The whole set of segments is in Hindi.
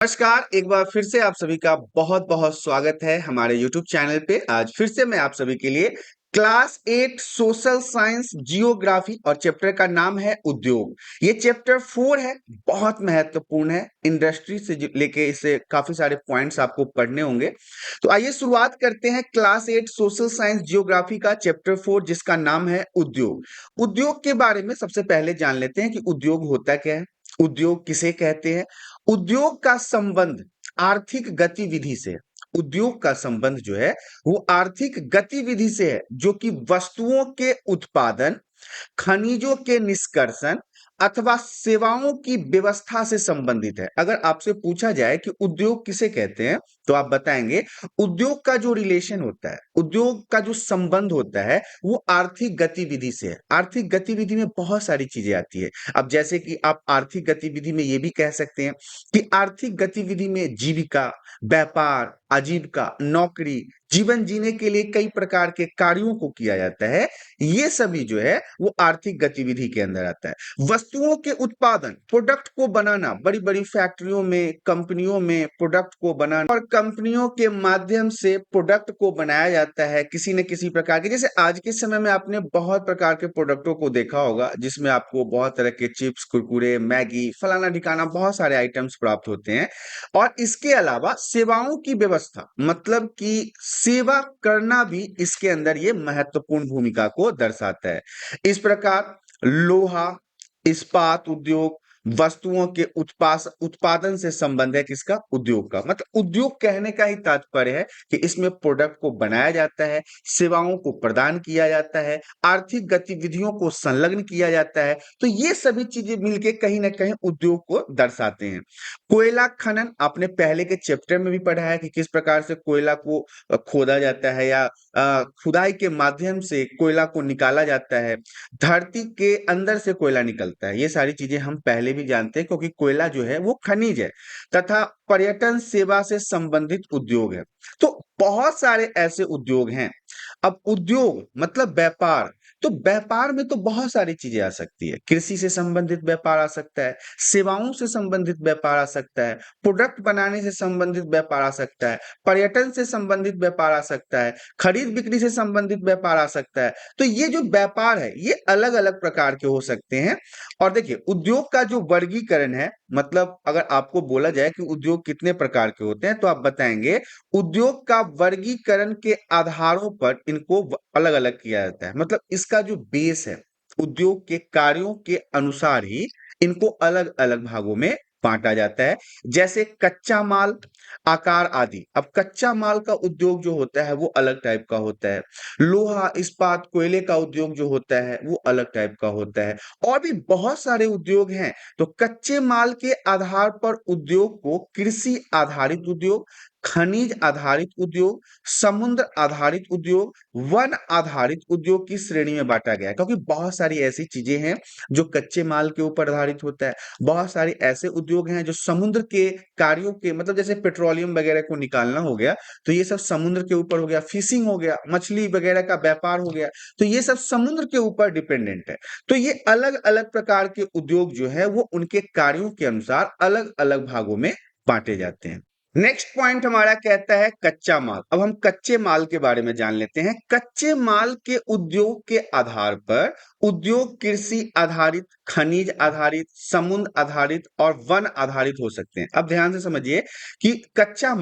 नमस्कार, एक बार फिर से आप सभी का बहुत-बहुत स्वागत है हमारे यूट्यूब चैनल पे। आज फिर से मैं आप सभी के लिए क्लास 8 सोशल साइंस जियोग्राफी और चैप्टर का नाम है उद्योग। ये चैप्टर 4 है, बहुत महत्वपूर्ण है। इंडस्ट्री से लेके इसे काफी सारे पॉइंट्स आपको पढ़ने होंगे। तो आइए शुरुआत करते हैं क्लास 8 सोशल साइंस जियोग्राफी का चैप्टर 4 जिसका नाम है उद्योग। उद्योग के बारे में सबसे पहले जान लेते हैं कि उद्योग होता क्या है, उद्योग किसे कहते हैं। उद्योग का संबंध आर्थिक गतिविधि से, उद्योग का संबंध जो है वो आर्थिक गतिविधि से है, जो कि वस्तुओं के उत्पादन, खनिजों के निष्कर्षण अथवा सेवाओं की व्यवस्था से संबंधित है। अगर आपसे पूछा जाए कि उद्योग किसे कहते हैं, तो आप बताएंगे उद्योग का जो रिलेशन होता है, उद्योग का जो संबंध होता है वो आर्थिक गतिविधि से है। आर्थिक गतिविधि में बहुत सारी चीजें आती है। अब जैसे कि आप आर्थिक गतिविधि में ये भी कह सकते हैं कि आर्थिक गतिविधि में जीविका, व्यापार, आजीविका, नौकरी, जीवन जीने के लिए कई प्रकार के कार्यों को किया जाता है। ये सभी जो है वो आर्थिक गतिविधि के अंदर आता है। वस्तुओं के उत्पादन, प्रोडक्ट को बनाना, बड़ी-बड़ी फैक्ट्रियों में, कंपनियों में प्रोडक्ट को बनाना और कंपनियों के माध्यम से प्रोडक्ट को बनाया जाता है किसी न किसी प्रकार के। जैसे आज के समय में आपने बहुत प्रकार के प्रोडक्टों को देखा होगा जिसमें आपको बहुत तरह के चिप्स, कुरकुरे, मैगी, फलाना ढिकाना बहुत सारे आइटम्स प्राप्त होते हैं। और इसके अलावा सेवाओं की व्यवस्था, मतलब कि सेवा करना भी इसके अंदर ये महत्वपूर्ण भूमिका को दर्शाता है। इस प्रकार लोहा, इस्पात उद्योग, वस्तुओं के उत्पादन से संबंध है किसका, उद्योग का। मतलब उद्योग कहने का ही तात्पर्य है कि इसमें प्रोडक्ट को बनाया जाता है, सेवाओं को प्रदान किया जाता है, आर्थिक गतिविधियों को संलग्न किया जाता है। तो ये सभी चीजें मिलके कहीं ना कहीं उद्योग को दर्शाते हैं। कोयला खनन आपने पहले के चैप्टर में भी पढ़ा है कि किस प्रकार से कोयला को खोदा जाता है या खुदाई के माध्यम से कोयला को निकाला जाता है। धरती के अंदर से कोयला निकलता है। ये सारी चीजें हम पहले भी जानते हैं क्योंकि कोयला जो है वो खनिज है। तथा पर्यटन सेवा से संबंधित उद्योग है। तो बहुत सारे ऐसे उद्योग हैं। अब उद्योग मतलब व्यापार, तो व्यापार में तो बहुत सारी चीजें आ सकती है। कृषि से संबंधित व्यापार आ सकता है, सेवाओं से संबंधित व्यापार आ सकता है, प्रोडक्ट बनाने से संबंधित व्यापार आ सकता है, पर्यटन से संबंधित व्यापार आ सकता है, खरीद बिक्री से संबंधित व्यापार आ सकता है। तो ये जो व्यापार है ये अलग अलग प्रकार के हो सकते हैं। और देखिए उद्योग का जो वर्गीकरण है, मतलब अगर आपको बोला जाए कि उद्योग कितने प्रकार के होते हैं तो आप बताएंगे उद्योग का वर्गीकरण के आधारों पर इनको अलग अलग किया जाता है। मतलब इसका जो बेस है, उद्योग के कार्यों के अनुसार ही इनको अलग अलग भागों में बांटा जाता है। जैसे कच्चा माल, आकार आदि। अब कच्चा माल का उद्योग जो होता है वो अलग टाइप का होता है। लोहा, इस्पात, कोयले का उद्योग जो होता है वो अलग टाइप का होता है। और भी बहुत सारे उद्योग हैं। तो कच्चे माल के आधार पर उद्योग को कृषि आधारित उद्योग, खनिज आधारित उद्योग, समुद्र आधारित उद्योग, वन आधारित उद्योग की श्रेणी में बांटा गया है। क्योंकि बहुत सारी ऐसी चीजें हैं जो कच्चे माल के ऊपर आधारित होता है। बहुत सारे ऐसे उद्योग हैं जो समुद्र के कार्यों के, मतलब जैसे पेट्रोलियम वगैरह को निकालना हो गया तो ये सब समुद्र के ऊपर हो गया। फिशिंग हो गया, मछली वगैरह का व्यापार हो गया, तो ये सब समुद्र के ऊपर डिपेंडेंट है। तो ये अलग अलग प्रकार के उद्योग जो है वो उनके कार्यों के अनुसार अलग अलग भागों में बांटे जाते हैं। नेक्स्ट पॉइंट हमारा कहता है कच्चा माल। अब हम कच्चे माल के बारे में जान लेते हैं। कच्चे माल के उद्योग के आधार पर उद्योग कृषि आधारित, खनिज आधारित, समुद्र आधारित और वन आधारित हो सकते हैं। अब ध्यान से समझिए कि कच्चा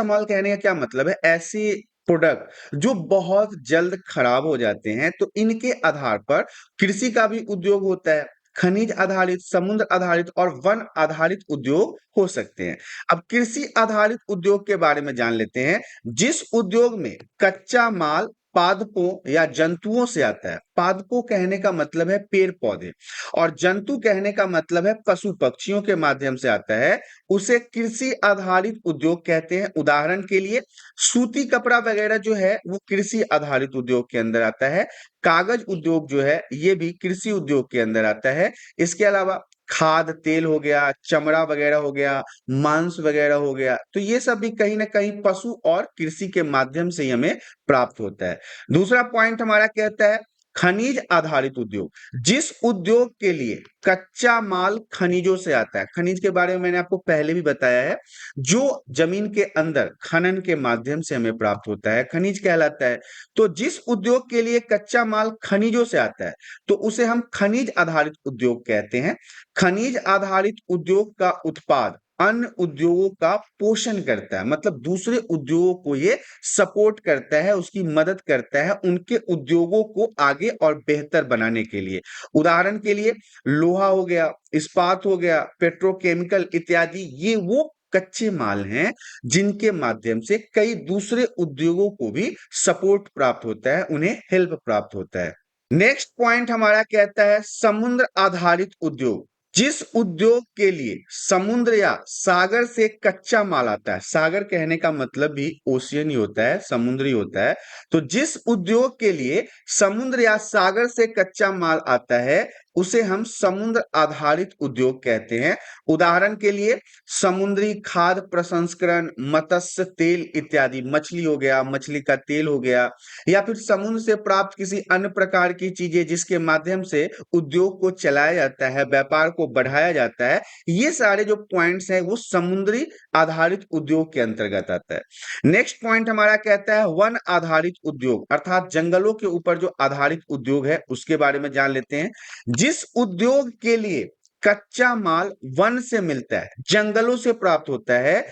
माल कहने का क्या मतलब है, ऐसे प्रोडक्ट जो बहुत जल्द खराब हो जाते हैं, तो इनके आधार पर कृषि का भी उद्योग होता है, खनिज आधारित, समुद्र आधारित और वन आधारित उद्योग हो सकते हैं। अब कृषि आधारित उद्योग के बारे में जान लेते हैं। जिस उद्योग में कच्चा माल पादपों या जंतुओं से आता है। पादपों कहने का मतलब है पेड़ पौधे और जंतु कहने का मतलब है पशु पक्षियों के माध्यम से आता है, उसे कृषि आधारित उद्योग कहते हैं। उदाहरण के लिए सूती कपड़ा वगैरह जो है वो कृषि आधारित उद्योग के अंदर आता है। कागज उद्योग जो है ये भी कृषि उद्योग के अंदर आता है। इसके अलावा खाद तेल हो गया, चमड़ा वगैरह हो गया, मांस वगैरह हो गया, तो ये सब भी कहीं ना कहीं पशु और कृषि के माध्यम से ही हमें प्राप्त होता है। दूसरा पॉइंट हमारा कहता है खनिज आधारित उद्योग, जिस उद्योग के लिए कच्चा माल खनिजों से आता है। खनिज के बारे में मैंने आपको पहले भी बताया है, जो जमीन के अंदर खनन के माध्यम से हमें प्राप्त होता है, खनिज कहलाता है। तो जिस उद्योग के लिए कच्चा माल खनिजों से आता है, तो उसे हम खनिज आधारित उद्योग कहते हैं। खनिज आधारित उद्योग का उत्पाद अन्य उद्योगों का पोषण करता है, मतलब दूसरे उद्योगों को ये सपोर्ट करता है, उसकी मदद करता है उनके उद्योगों को आगे और बेहतर बनाने के लिए। उदाहरण के लिए लोहा हो गया, इस्पात हो गया, पेट्रोकेमिकल इत्यादि, ये वो कच्चे माल हैं जिनके माध्यम से कई दूसरे उद्योगों को भी सपोर्ट प्राप्त होता है, उन्हें हेल्प प्राप्त होता है। नेक्स्ट पॉइंट हमारा कहता है समुद्र आधारित उद्योग, जिस उद्योग के लिए समुद्र या सागर से कच्चा माल आता है। सागर कहने का मतलब भी ओशियन ही होता है, समुद्री होता है। तो जिस उद्योग के लिए समुद्र या सागर से कच्चा माल आता है, उसे हम समुद्र आधारित उद्योग कहते हैं। उदाहरण के लिए समुद्री खाद्य प्रसंस्करण, मत्स्य तेल इत्यादि, मछली हो गया, मछली का तेल हो गया, या फिर समुद्र से प्राप्त किसी अन्य प्रकार की चीजें जिसके माध्यम से उद्योग को चलाया जाता है, व्यापार को बढ़ाया जाता है। ये सारे जो पॉइंट्स हैं वो समुद्री आधारित उद्योग के अंतर्गत आता है। नेक्स्ट पॉइंट हमारा कहता है वन आधारित उद्योग, अर्थात जंगलों के ऊपर जो आधारित उद्योग है उसके बारे में जान लेते हैं। जिस उद्योग के लिए कच्चा माल वन से मिलता है, जंगलों से प्राप्त होता है,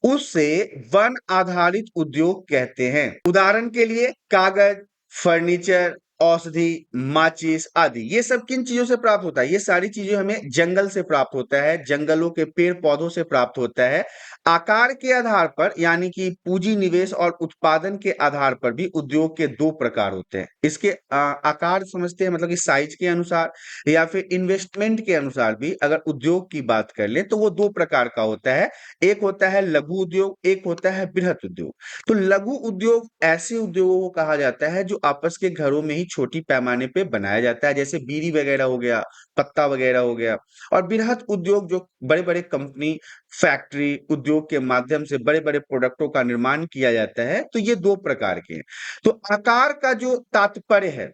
उसे वन आधारित उद्योग कहते हैं। उदाहरण के लिए कागज, फर्नीचर, औषधि, माचिस आदि, ये सब किन चीजों से प्राप्त होता है? ये सारी चीजें हमें जंगल से प्राप्त होता है, जंगलों के पेड़ पौधों से प्राप्त होता है। आकार के आधार पर, यानी कि पूंजी निवेश और उत्पादन के आधार पर भी उद्योग के दो प्रकार होते हैं। इसके आकार समझते हैं, मतलब कि साइज के अनुसार या फिर इन्वेस्टमेंट के अनुसार भी अगर उद्योग की बात कर ले तो वो दो प्रकार का होता है। एक होता है लघु उद्योग, एक होता है बृहत उद्योग। तो लघु उद्योग ऐसे उद्योगों को कहा जाता है जो आपस के घरों में ही छोटी पैमाने पे बनाया जाता है, जैसे बीड़ी वगैरह हो गया, पत्ता वगैरह हो गया। और बृहत उद्योग जो बड़े बड़े कंपनी, फैक्ट्री, उद्योग के माध्यम से बड़े बड़े प्रोडक्टों का निर्माण किया जाता है। तो ये दो प्रकार के हैं। तो आकार का जो तात्पर्य है,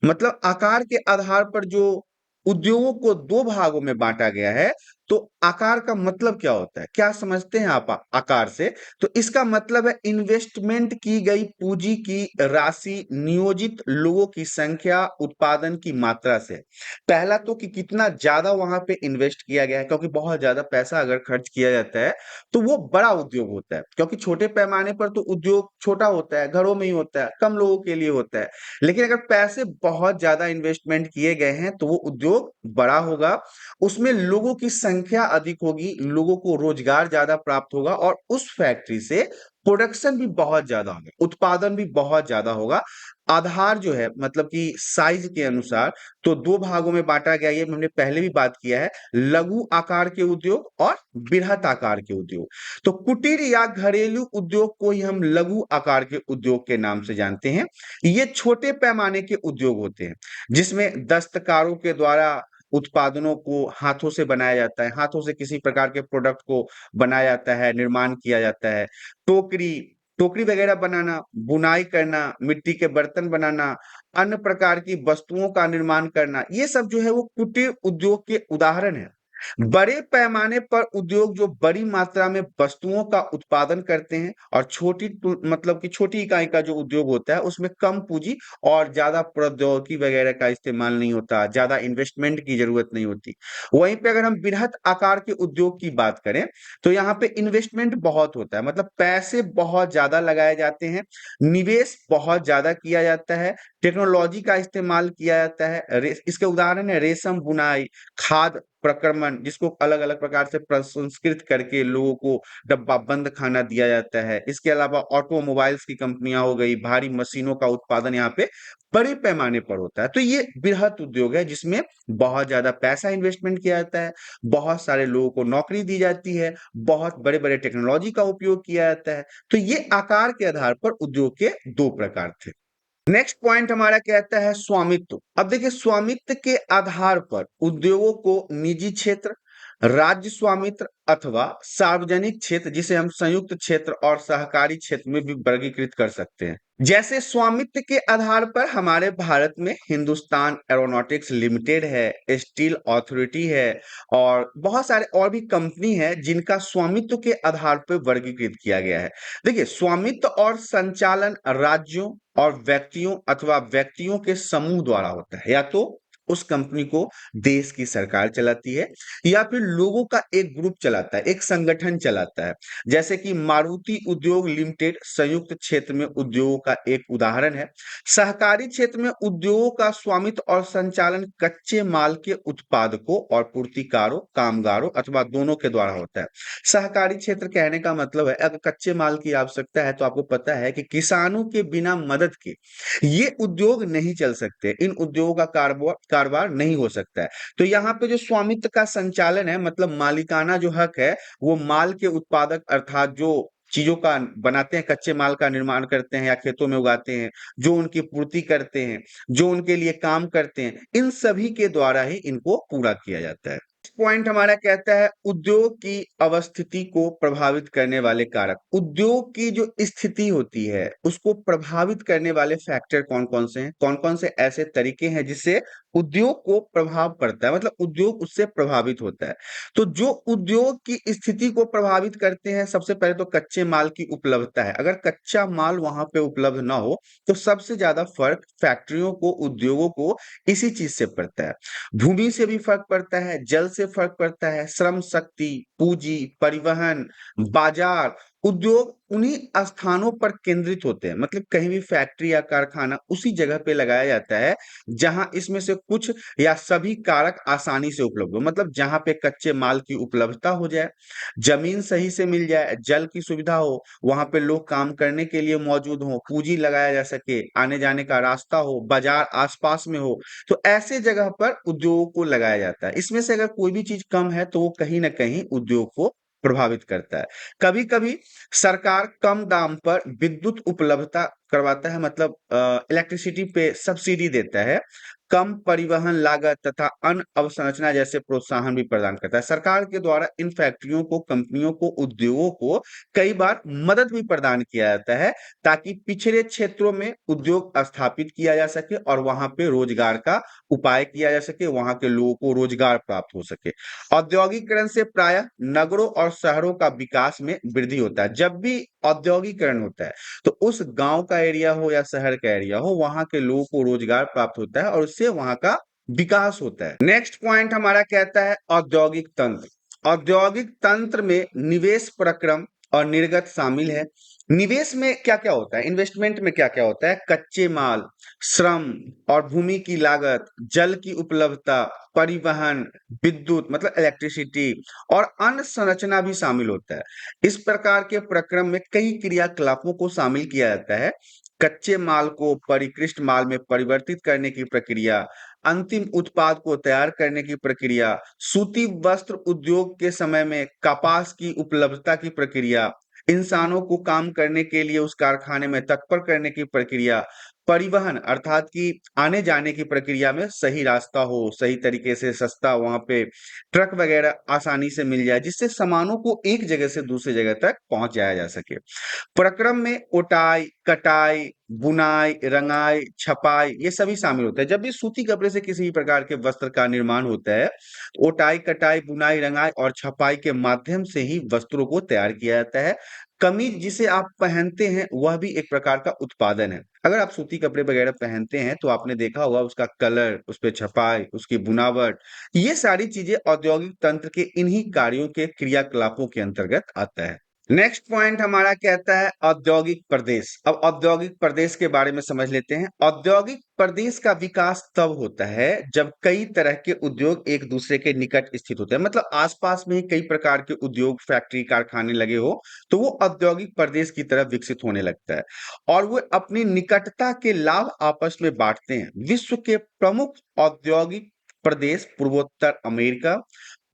मतलब आकार के आधार पर जो उद्योगों को दो भागों में बांटा गया है, तो आकार का मतलब क्या होता है, क्या समझते हैं आप आकार से? तो इसका मतलब है इन्वेस्टमेंट की गई पूंजी की राशि, नियोजित लोगों की संख्या, उत्पादन की मात्रा से। पहला तो कि कितना ज्यादा वहां पे इन्वेस्ट किया गया है, क्योंकि बहुत ज्यादा पैसा अगर खर्च किया जाता है तो वो बड़ा उद्योग होता है। क्योंकि छोटे पैमाने पर तो उद्योग छोटा होता है, घरों में ही होता है, कम लोगों के लिए होता है। लेकिन अगर पैसे बहुत ज्यादा इन्वेस्टमेंट किए गए हैं तो वो उद्योग बड़ा होगा, उसमें लोगों की संख्या अधिक होगी, लोगों को रोजगार ज्यादा प्राप्त होगा, और उस फैक्ट्री से प्रोडक्शन भी बहुत ज्यादा होगा, उत्पादन भी बहुत ज्यादा होगा। आधार जो है, मतलब कि साइज के अनुसार, तो दो भागों में बांटा गया, ये हमने पहले भी बात किया है, लघु आकार के उद्योग और बृहत आकार के उद्योग। तो कुटीर या घरेलू उद्योग को ही हम लघु आकार के उद्योग के नाम से जानते हैं। ये छोटे पैमाने के उद्योग होते हैं जिसमें दस्तकारों के द्वारा उत्पादनों को हाथों से बनाया जाता है, हाथों से किसी प्रकार के प्रोडक्ट को बनाया जाता है, निर्माण किया जाता है। टोकरी, टोकरी वगैरह बनाना, बुनाई करना, मिट्टी के बर्तन बनाना, अन्य प्रकार की वस्तुओं का निर्माण करना, ये सब जो है वो कुटीर उद्योग के उदाहरण है। बड़े पैमाने पर उद्योग जो बड़ी मात्रा में वस्तुओं का उत्पादन करते हैं, और मतलब कि छोटी इकाई का जो उद्योग होता है उसमें कम पूंजी और ज्यादा प्रौद्योगिकी वगैरह का इस्तेमाल नहीं होता, ज्यादा इन्वेस्टमेंट की जरूरत नहीं होती। वहीं पे अगर हम बृहत आकार के उद्योग की बात करें तो यहाँ पे इन्वेस्टमेंट बहुत होता है, मतलब पैसे बहुत ज्यादा लगाए जाते हैं, निवेश बहुत ज्यादा किया जाता है, टेक्नोलॉजी का इस्तेमाल किया जाता है। इसके उदाहरण है रेशम बुनाई, खाद प्रक्रमण, जिसको अलग अलग प्रकार से प्रसंस्कृत करके लोगों को डब्बा बंद खाना दिया जाता है। इसके अलावा ऑटोमोबाइल्स की कंपनियां हो गई, भारी मशीनों का उत्पादन यहाँ पे बड़े पैमाने पर होता है। तो ये बृहत उद्योग है जिसमें बहुत ज्यादा पैसा इन्वेस्टमेंट किया जाता है, बहुत सारे लोगों को नौकरी दी जाती है, बहुत बड़े बड़े टेक्नोलॉजी का उपयोग किया जाता है। तो ये आकार के आधार पर उद्योग के दो प्रकार थे। नेक्स्ट पॉइंट हमारा कहता है स्वामित्व। अब देखिए, स्वामित्व के आधार पर उद्योगों को निजी क्षेत्र, राज्य स्वामित्व अथवा सार्वजनिक क्षेत्र, जिसे हम संयुक्त क्षेत्र और सहकारी क्षेत्र में भी वर्गीकृत कर सकते हैं। जैसे स्वामित्व के आधार पर हमारे भारत में हिंदुस्तान एरोनॉटिक्स लिमिटेड है, स्टील अथॉरिटी है और बहुत सारे और भी कंपनी है जिनका स्वामित्व के आधार पर वर्गीकृत किया गया है। देखिए, स्वामित्व और संचालन राज्यों और व्यक्तियों अथवा व्यक्तियों के समूह द्वारा होता है। या तो उस कंपनी को देश की सरकार चलाती है या फिर लोगों का एक ग्रुप चलाता है, एक संगठन चलाता है। जैसे कि मारुति उद्योग लिमिटेड संयुक्त क्षेत्र में उद्योगों का एक उदाहरण है। सहकारी क्षेत्र में उद्योगों का स्वामित्व और संचालन कच्चे माल के उत्पादकों और पूर्तिकारों, कामगारों अथवा दोनों के द्वारा होता है। सहकारी क्षेत्र कहने का मतलब है, अगर कच्चे माल की आवश्यकता है तो आपको पता है कि किसानों के बिना मदद के ये उद्योग नहीं चल सकते, इन उद्योगों का कारोबार नहीं हो सकता है। तो यहाँ पे जो स्वामित्व का संचालन है, मतलब मालिकाना जो हक है, वो माल के उत्पादक अर्थात जो चीजों का बनाते हैं, कच्चे माल का निर्माण करते हैं या खेतों में उगाते हैं, जो उनकी पूर्ति करते हैं, जो उनके लिए काम करते हैं, इन सभी के द्वारा ही इनको पूरा किया जाता है। पॉइंट हमारा कहता है उद्योग की अवस्थिति को प्रभावित करने वाले कारक। उद्योग की जो स्थिति होती है उसको प्रभावित करने वाले फैक्टर कौन कौन से हैं, कौन कौन से ऐसे तरीके हैं जिससे उद्योग को प्रभाव पड़ता है, मतलब उद्योग उससे प्रभावित होता है। तो जो उद्योग की स्थिति को प्रभावित करते हैं, सबसे पहले तो कच्चे माल की उपलब्धता है। अगर कच्चा माल वहां पे उपलब्ध ना हो तो सबसे ज्यादा फर्क फैक्ट्रियों को, उद्योगों को इसी चीज से पड़ता है। भूमि से भी फर्क पड़ता है, जल से फर्क पड़ता है, श्रम शक्ति, पूंजी, परिवहन, बाजार, उद्योग उन्हीं स्थानों पर केंद्रित होते हैं। मतलब कहीं भी फैक्ट्री या कारखाना उसी जगह पे लगाया जाता है जहां इसमें से कुछ या सभी कारक आसानी से उपलब्ध हो। मतलब जहां पे कच्चे माल की उपलब्धता हो जाए, जमीन सही से मिल जाए, जल की सुविधा हो, वहां पे लोग काम करने के लिए मौजूद हो, पूंजी लगाया जा सके, आने जाने का रास्ता हो, बाजार आसपास में हो, तो ऐसे जगह पर उद्योगों को लगाया जाता है। इसमें से अगर कोई भी चीज कम है तो वो कहीं ना कहीं उद्योग को प्रभावित करता है। कभी कभी सरकार कम दाम पर विद्युत उपलब्धता करवाता है, मतलब इलेक्ट्रिसिटी पे सब्सिडी देता है, कम परिवहन लागत तथा अन्य अवसंरचना जैसे प्रोत्साहन भी प्रदान करता है। सरकार के द्वारा इन फैक्ट्रियों को, कंपनियों को, उद्योगों को कई बार मदद भी प्रदान किया जाता है ताकि पिछड़े क्षेत्रों में उद्योग स्थापित किया जा सके और वहां पे रोजगार का उपाय किया जा सके, वहां के लोगों को रोजगार प्राप्त हो सके। औद्योगिकरण से प्रायः नगरों और शहरों का विकास में वृद्धि होता है। जब भी औद्योगिकरण होता है तो उस गांव का एरिया हो या शहर का एरिया हो, वहां के लोगों को रोजगार प्राप्त होता है और उससे वहां का विकास होता है। नेक्स्ट पॉइंट हमारा कहता है औद्योगिक तंत्र। औद्योगिक तंत्र में निवेश प्रक्रम और निर्गत शामिल है। निवेश में क्या क्या होता है, इन्वेस्टमेंट में क्या क्या होता है? कच्चे माल, श्रम और भूमि की लागत, जल की उपलब्धता, परिवहन, विद्युत मतलब इलेक्ट्रिसिटी और अन्य संरचना भी शामिल होता है। इस प्रकार के प्रक्रम में कई क्रियाकलापों को शामिल किया जाता है। कच्चे माल को परिष्कृत माल में परिवर्तित करने की प्रक्रिया, अंतिम उत्पाद को तैयार करने की प्रक्रिया, सूती वस्त्र उद्योग के समय में कपास की उपलब्धता की प्रक्रिया, इंसानों को काम करने के लिए उस कारखाने में तत्पर करने की प्रक्रिया, परिवहन अर्थात कि आने जाने की प्रक्रिया में सही रास्ता हो, सही तरीके से सस्ता वहां पे ट्रक वगैरह आसानी से मिल जाए जिससे सामानों को एक जगह से दूसरी जगह तक पहुंचाया जा सके। प्रक्रम में उटाई, कटाई, बुनाई, रंगाई, छपाई ये सभी शामिल होता है। जब भी सूती कपड़े से किसी भी प्रकार के वस्त्र का निर्माण होता है तो उटाई, कटाई, बुनाई, रंगाई और छपाई के माध्यम से ही वस्त्रों को तैयार किया जाता है। कमीज जिसे आप पहनते हैं वह भी एक प्रकार का उत्पादन है। अगर आप सूती कपड़े वगैरह पहनते हैं तो आपने देखा होगा उसका कलर, उस पे छपाई, उसकी बुनावट, ये सारी चीजें औद्योगिक तंत्र के इन्हीं कार्यों के क्रियाकलापों के अंतर्गत आता है। नेक्स्ट पॉइंट हमारा कहता है औद्योगिक प्रदेश। अब औद्योगिक प्रदेश के बारे में समझ लेते हैं। औद्योगिक प्रदेश का विकास तब होता है जब कई तरह के उद्योग एक दूसरे के निकट स्थित होते हैं, मतलब आसपास में ही कई प्रकार के उद्योग, फैक्ट्री, कारखाने लगे हो तो वो औद्योगिक प्रदेश की तरफ विकसित होने लगता है और वो अपनी निकटता के लाभ आपस में बांटते हैं। विश्व के प्रमुख औद्योगिक प्रदेश पूर्वोत्तर अमेरिका,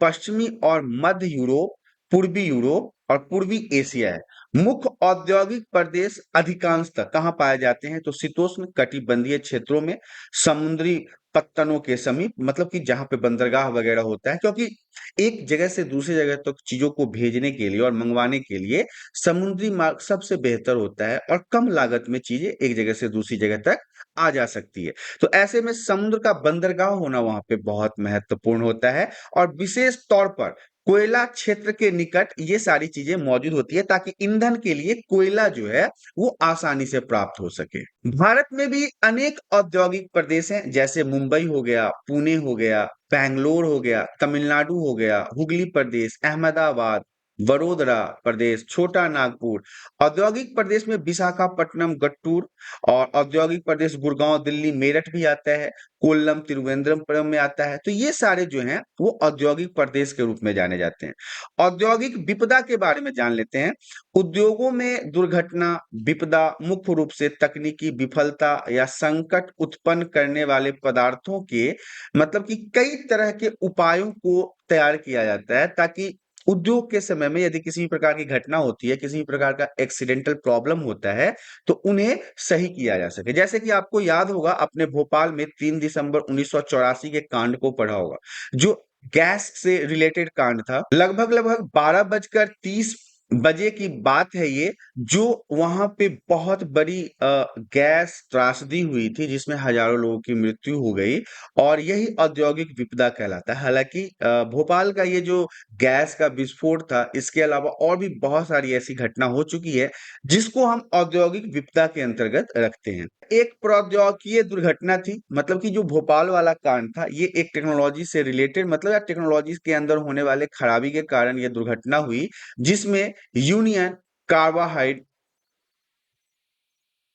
पश्चिमी और मध्य यूरोप, पूर्वी यूरोप, और पूर्वी एशिया है। मुख्य औद्योगिक प्रदेश अधिकांशतः कहाँ पाए जाते हैं? तो शीतोष्ण कटिबंधीय क्षेत्रों में, समुद्री पत्तनों के समीप, मतलब कि जहाँ पे बंदरगाह वगैरह होता है, क्योंकि एक जगह से दूसरी जगह तक चीजों को भेजने के लिए और मंगवाने के लिए समुद्री मार्ग सबसे बेहतर होता है और कम लागत में चीजें एक जगह से दूसरी जगह तक आ जा सकती है। तो ऐसे में समुद्र का बंदरगाह होना वहां पे बहुत महत्वपूर्ण होता है, और विशेष तौर पर कोयला क्षेत्र के निकट ये सारी चीजें मौजूद होती है, ताकि ईंधन के लिए कोयला जो है वो आसानी से प्राप्त हो सके। भारत में भी अनेक औद्योगिक प्रदेश हैं, जैसे मुंबई हो गया, पुणे हो गया, बैंगलोर हो गया, तमिलनाडु हो गया, हुगली प्रदेश, अहमदाबाद, वडोदरा प्रदेश, छोटा नागपुर। औद्योगिक प्रदेश में विशाखापट्टनम, गट्टूर, और औद्योगिक प्रदेश गुड़गांव, दिल्ली, मेरठ भी आता है, कोल्लम, तिरुवनंतपुरम में आता है। तो ये सारे जो हैं वो औद्योगिक प्रदेश के रूप में जाने जाते हैं। औद्योगिक विपदा के बारे में जान लेते हैं। उद्योगों में दुर्घटना, विपदा मुख्य रूप से तकनीकी विफलता या संकट उत्पन्न करने वाले पदार्थों के, मतलब कि कई तरह के उपायों को तैयार किया जाता है, ताकि उद्योग के समय में यदि किसी भी प्रकार की घटना होती है, किसी भी प्रकार का एक्सीडेंटल प्रॉब्लम होता है, तो उन्हें सही किया जा सके। जैसे कि आपको याद होगा, आपने भोपाल में 3 दिसंबर 1984 के कांड को पढ़ा होगा, जो गैस से रिलेटेड कांड था। लगभग लगभग 12:30 बजे की बात है ये, जो वहां पे बहुत बड़ी गैस त्रासदी हुई थी, जिसमें हजारों लोगों की मृत्यु हो गई, और यही औद्योगिक विपदा कहलाता है। हालांकि भोपाल का ये जो गैस का विस्फोट था, इसके अलावा और भी बहुत सारी ऐसी घटना हो चुकी है, जिसको हम औद्योगिक विपदा के अंतर्गत रखते हैं। एक प्रौद्योगिकीय दुर्घटना थी, मतलब कि जो भोपाल वाला कांड था, ये एक टेक्नोलॉजी से रिलेटेड, मतलब या टेक्नोलॉजी के अंदर होने वाले खराबी के कारण ये दुर्घटना हुई, जिसमें यूनियन कार्बाइड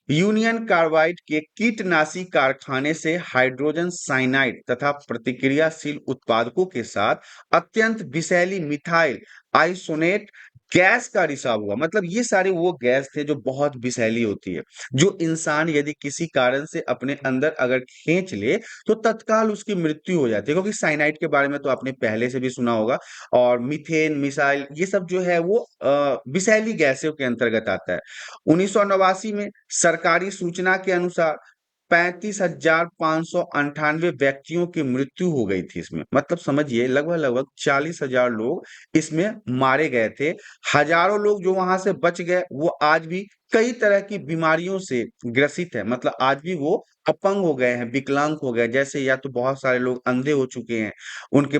यूनियन कार्बाइड के कीटनाशी कारखाने से हाइड्रोजन साइनाइड तथा प्रतिक्रियाशील उत्पादकों के साथ अत्यंत विषैली मिथाइल आइसोनेट गैस का रिसाव हुआ। मतलब ये सारे वो गैस थे जो बहुत विषैली होती है, जो इंसान यदि किसी कारण से अपने अंदर अगर खींच ले, तो तत्काल उसकी मृत्यु हो जाती है। क्योंकि साइनाइड के बारे में तो आपने पहले से भी सुना होगा, और मीथेन, मिसाइल, ये सब जो है वो विषैली गैसों के अंतर्गत आता है। 1989 में सरकारी सूचना के अनुसार 35,598 व्यक्तियों की मृत्यु हो गई थी इसमें। मतलब समझिए, लगभग लगभग 40,000 लोग इसमें मारे गए थे। हजारों लोग जो वहां से बच गए, वो आज भी कई तरह की बीमारियों से ग्रसित है। मतलब आज भी वो अपंग हो गए हैं, विकलांग हो गए। जैसे या तो बहुत सारे लोग अंधे हो चुके हैं, उनके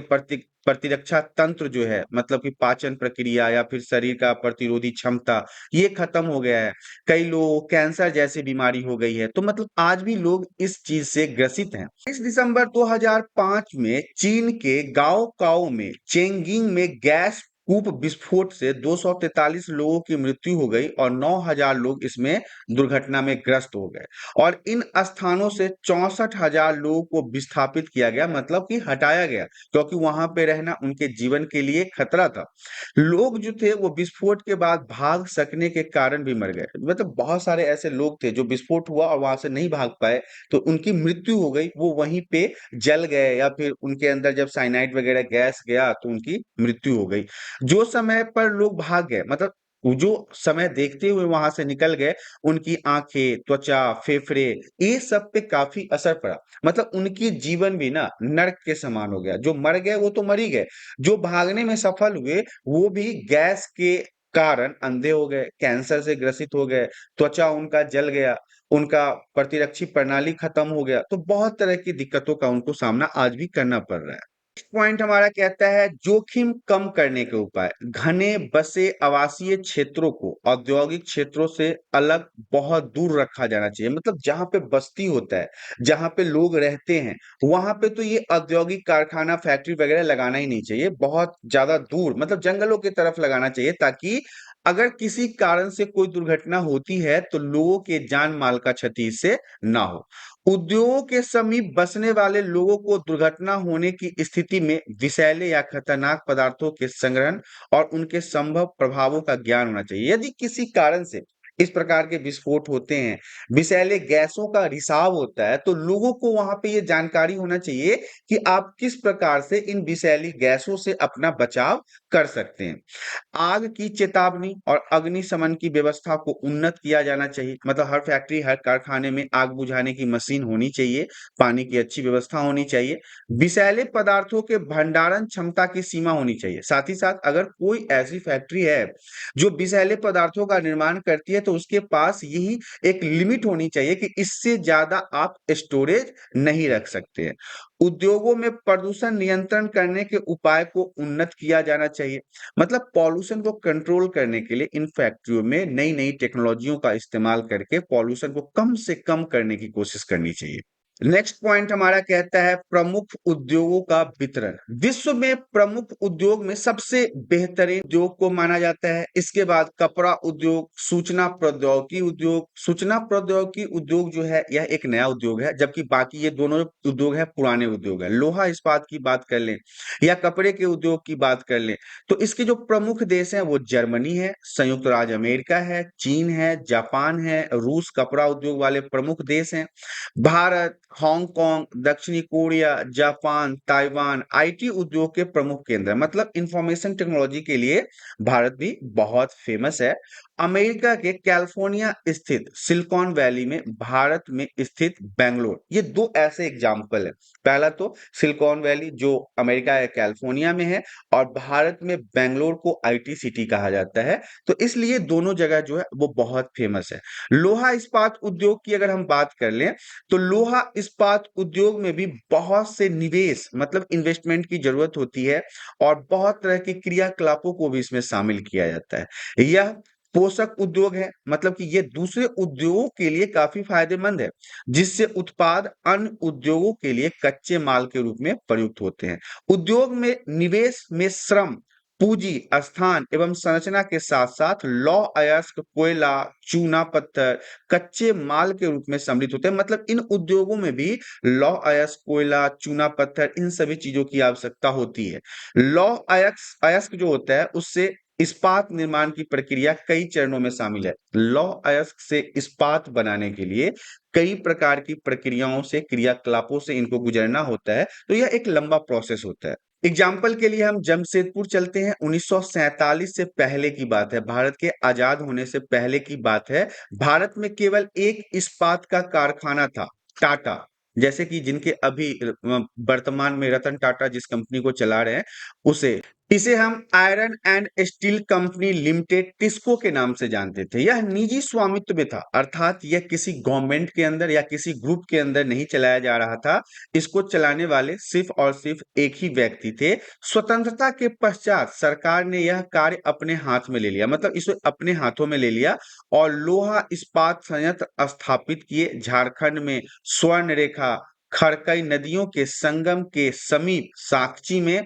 प्रतिरक्षा तंत्र जो है, मतलब कि पाचन प्रक्रिया या फिर शरीर का प्रतिरोधी क्षमता, ये खत्म हो गया है। कई लोगों को कैंसर जैसी बीमारी हो गई है। तो मतलब आज भी लोग इस चीज से ग्रसित हैं। 20 दिसंबर 2005 में चीन के गाओ काओ में चेंगिंग में गैस कूप विस्फोट से 243 लोगों की मृत्यु हो गई और 9,000 लोग इसमें दुर्घटना में ग्रस्त हो गए। और इन स्थानों से 64,000 लोगों को विस्थापित किया गया, मतलब कि हटाया गया, क्योंकि वहां पे रहना उनके जीवन के लिए खतरा था। लोग जो थे वो विस्फोट के बाद भाग सकने के कारण भी मर गए। मतलब बहुत सारे ऐसे लोग थे जो विस्फोट हुआ और वहां से नहीं भाग पाए, तो उनकी मृत्यु हो गई, वो वहीं पे जल गए, या फिर उनके अंदर जब साइनाइड वगैरह गैस गया तो उनकी मृत्यु हो गई। जो समय पर लोग भाग गए, मतलब वो जो समय देखते हुए वहां से निकल गए, उनकी आंखें, त्वचा, फेफड़े, ये सब पे काफी असर पड़ा। मतलब उनकी जीवन भी ना नर्क के समान हो गया। जो मर गए वो तो मर ही गए, जो भागने में सफल हुए वो भी गैस के कारण अंधे हो गए, कैंसर से ग्रसित हो गए, त्वचा उनका जल गया, उनका प्रतिरक्षी प्रणाली खत्म हो गया। तो बहुत तरह की दिक्कतों का उनको सामना आज भी करना पड़ रहा है। पॉइंट हमारा कहता है जोखिम कम करने के उपाय। घने बसे आवासीय क्षेत्रों को औद्योगिक क्षेत्रों से अलग बहुत दूर रखा जाना चाहिए। मतलब जहां पे बस्ती होता है, जहां पे लोग रहते हैं, वहां पे तो ये औद्योगिक कारखाना, फैक्ट्री वगैरह लगाना ही नहीं चाहिए। बहुत ज्यादा दूर, मतलब जंगलों की तरफ लगाना चाहिए, ताकि अगर किसी कारण से कोई दुर्घटना होती है तो लोगों के जान माल का क्षति इससे ना हो। उद्योगों के समीप बसने वाले लोगों को दुर्घटना होने की स्थिति में विषैले या खतरनाक पदार्थों के संग्रहण और उनके संभव प्रभावों का ज्ञान होना चाहिए। यदि किसी कारण से इस प्रकार के विस्फोट होते हैं, विषैले गैसों का रिसाव होता है, तो लोगों को वहां पे ये जानकारी होना चाहिए कि आप किस प्रकार से इन विषैली गैसों से अपना बचाव कर सकते हैं। आग की चेतावनी और अग्निशमन की व्यवस्था को उन्नत किया जाना चाहिए, मतलब हर फैक्ट्री, हर कारखाने में आग बुझाने की मशीन होनी चाहिए, पानी की अच्छी व्यवस्था होनी चाहिए, विषैले पदार्थों के भंडारण क्षमता की सीमा होनी चाहिए। साथ ही साथ अगर कोई ऐसी फैक्ट्री है जो विषैले पदार्थों का निर्माण करती है, तो उसके पास यही एक लिमिट होनी चाहिए कि इससे ज्यादा आप स्टोरेज नहीं रख सकते हैं। उद्योगों में प्रदूषण नियंत्रण करने के उपाय को उन्नत किया जाना चाहिए, मतलब पॉल्यूशन को कंट्रोल करने के लिए इन फैक्ट्रियों में नई नई टेक्नोलॉजियों का इस्तेमाल करके पॉल्यूशन को कम से कम करने की कोशिश करनी चाहिए। नेक्स्ट पॉइंट हमारा कहता है प्रमुख उद्योगों का वितरण। विश्व में प्रमुख उद्योग में सबसे बेहतरीन उद्योग को माना जाता है। इसके बाद कपड़ा उद्योग, सूचना प्रौद्योगिकी उद्योग। सूचना प्रौद्योगिकी उद्योग जो है यह एक नया उद्योग है, जबकि बाकी ये दोनों उद्योग है पुराने उद्योग है। लोहा इस्पात की बात कर लें या कपड़े के उद्योग की बात कर लें, तो इसके जो प्रमुख देश हैं वो जर्मनी है, संयुक्त राज्य अमेरिका है, चीन है, जापान है, रूस कपड़ा उद्योग वाले प्रमुख देश हैं। भारत, हांगकांग, दक्षिणी कोरिया, जापान, ताइवान आईटी उद्योग के प्रमुख केंद्र हैं। मतलब इंफॉर्मेशन टेक्नोलॉजी के लिए भारत भी बहुत फेमस है। अमेरिका के कैलिफोर्निया स्थित सिलिकॉन वैली में भारत में स्थित बेंगलोर, ये दो ऐसे एग्जाम्पल है। पहला तो सिलिकॉन वैली जो अमेरिका या कैलिफोर्निया में है, और भारत में बेंगलोर को आईटी सिटी कहा जाता है, तो इसलिए दोनों जगह जो है वो बहुत फेमस है। लोहा इस्पात उद्योग की अगर हम बात कर लें, तो लोहा इस्पात उद्योग में भी बहुत से निवेश, मतलब इन्वेस्टमेंट की जरूरत होती है, और बहुत तरह के क्रियाकलापों को भी इसमें शामिल किया जाता है। यह पोषक उद्योग है, मतलब कि ये दूसरे उद्योगों के लिए काफी फायदेमंद है, जिससे उत्पाद अन्य उद्योगों के लिए कच्चे माल के रूप में प्रयुक्त होते हैं। उद्योग में निवेश में श्रम, पूंजी, स्थान एवं संरचना के साथ साथ लौह अयस्क, कोयला, चूना पत्थर कच्चे माल के रूप में सम्मिलित होते हैं। मतलब इन उद्योगों में भी लौह अयस्क, कोयला, चूना पत्थर, इन सभी चीजों की आवश्यकता होती है। लौह अयस्क अयस्क जो होता है उससे इस्पात निर्माण की प्रक्रिया कई चरणों में शामिल है। लौह अयस्क से इस्पात बनाने के लिए कई प्रकार की प्रक्रियाओं से, क्रियाकलापों से इनको गुजरना होता है, तो यह एक लंबा प्रोसेस होता है। एग्जाम्पल के लिए हम जमशेदपुर चलते हैं। 1947 से पहले की बात है, भारत के आजाद होने से पहले की बात है। भारत में केवल एक इस्पात का कारखाना था, टाटा। जैसे कि जिनके अभी वर्तमान में रतन टाटा जिस कंपनी को चला रहे हैं उसे, इसे हम iron and steel company limited, TISCO के नाम से जानते थे। यह निजी स्वामित्व में था, अर्थात यह किसी गवर्नमेंट के अंदर या किसी ग्रुप के अंदर नहीं चलाया जा रहा था। इसको चलाने वाले सिर्फ और सिर्फ एक ही व्यक्ति थे। स्वतंत्रता के पश्चात सरकार ने यह कार्य अपने हाथ में ले लिया, मतलब इसे अपने हाथों में ले लिया, और लोहा इस्पात संयंत्र स्थापित किए झारखंड में स्वर्णरेखा, खड़कई नदियों के संगम के समीप साकची में।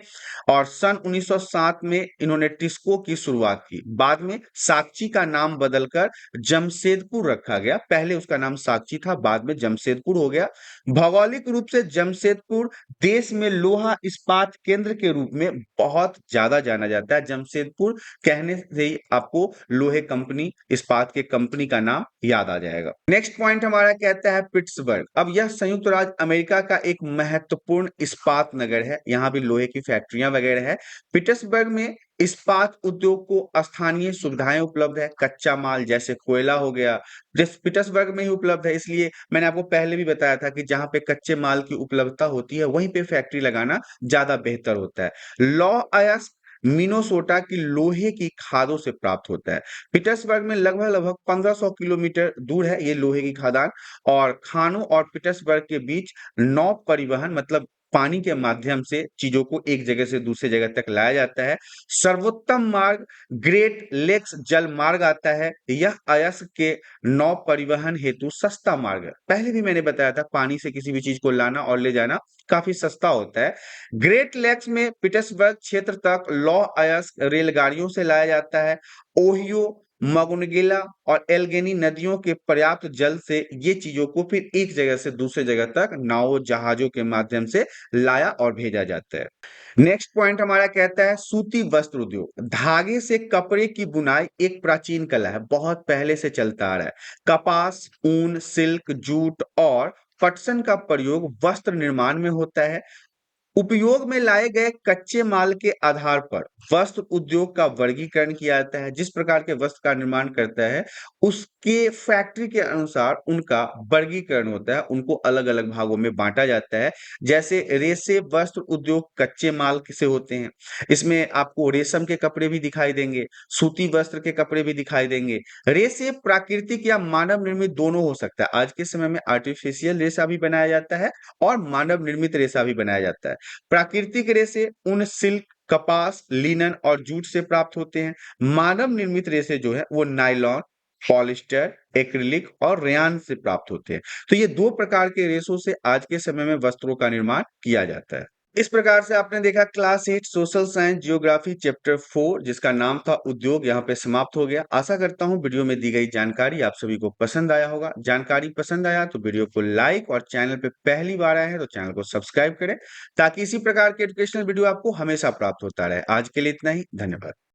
और सन 1907 में इन्होंने टिस्को की शुरुआत की। बाद में साकची का नाम बदलकर जमशेदपुर रखा गया। पहले उसका नाम साकची था, बाद में जमशेदपुर हो गया। भौगोलिक रूप से जमशेदपुर देश में लोहा इस्पात केंद्र के रूप में बहुत ज्यादा जाना जाता है। जमशेदपुर कहने से ही आपको लोहे कंपनी, इस्पात के कंपनी का नाम याद आ जाएगा। नेक्स्ट पॉइंट हमारा कहता है पिट्सबर्ग। अब यह संयुक्त राज्य अमेरिका का एक महत्वपूर्ण इस्पात नगर है, यहाँ भी लोहे की फैक्ट्रियां वगैरह है। पिट्सबर्ग में इस्पात उद्योग को स्थानीय सुविधाएं उपलब्ध है, कच्चा माल जैसे कोयला हो गया जिस पिट्सबर्ग में ही उपलब्ध है। इसलिए मैंने आपको पहले भी बताया था कि जहां पे कच्चे माल की उपलब्धता होती है वहीं पे फैक्ट्री लगाना ज्यादा बेहतर होता है। लौह अयस्क मिनोसोटा की लोहे की खादों से प्राप्त होता है। पिट्सबर्ग में लगभग लगभग 1500 किलोमीटर दूर है ये लोहे की खदान, और खानों और पिट्सबर्ग के बीच नौ परिवहन, मतलब पानी के माध्यम से चीजों को एक जगह से दूसरी जगह तक लाया जाता है। सर्वोत्तम मार्ग ग्रेट लेक्स जल मार्ग आता है। यह अयस्क के नौ परिवहन हेतु सस्ता मार्ग है। पहले भी मैंने बताया था पानी से किसी भी चीज को लाना और ले जाना काफी सस्ता होता है। ग्रेट लेक्स में पिट्सबर्ग क्षेत्र तक लौह अयस्क रेलगाड़ियों से लाया जाता है। ओहियो मोंगोनगिला और एल्गेनी नदियों के पर्याप्त जल से ये चीजों को फिर एक जगह से दूसरे जगह तक नावों जहाजों के माध्यम से लाया और भेजा जाता है। नेक्स्ट पॉइंट हमारा कहता है सूती वस्त्र उद्योग। धागे से कपड़े की बुनाई एक प्राचीन कला है, बहुत पहले से चलता आ रहा है। कपास, ऊन, सिल्क, जूट और पटसन का प्रयोग वस्त्र निर्माण में होता है। उपयोग में लाए गए कच्चे माल के आधार पर वस्त्र उद्योग का वर्गीकरण किया जाता है। जिस प्रकार के वस्त्र का निर्माण करता है उसके फैक्ट्री के अनुसार उनका वर्गीकरण होता है, उनको अलग अलग भागों में बांटा जाता है। जैसे रेशे वस्त्र उद्योग कच्चे माल से होते हैं, इसमें आपको रेशम के कपड़े भी दिखाई देंगे, सूती वस्त्र के कपड़े भी दिखाई देंगे। रेशे प्राकृतिक या मानव निर्मित दोनों हो सकता है। आज के समय में आर्टिफिशियल रेशा भी बनाया जाता है और मानव निर्मित रेशा भी बनाया जाता है। प्राकृतिक रेशे ऊन, सिल्क, कपास, लिनन और जूट से प्राप्त होते हैं। मानव निर्मित रेशे जो है वो नायलॉन, पॉलिस्टर, एक्रिलिक और रेयान से प्राप्त होते हैं। तो ये दो प्रकार के रेशों से आज के समय में वस्त्रों का निर्माण किया जाता है। इस प्रकार से आपने देखा class 8 social science geography chapter 4 जिसका नाम था उद्योग यहाँ पे समाप्त हो गया। आशा करता हूँ वीडियो में दी गई जानकारी आप सभी को पसंद आया होगा। जानकारी पसंद आया तो वीडियो को लाइक और चैनल पे पहली बार आए हैं तो चैनल को सब्सक्राइब करें ताकि इसी प्रकार के एजुकेशनल वीडियो आपको हमेशा प्राप्त होता रहे। आज के लिए इतना ही, धन्यवाद।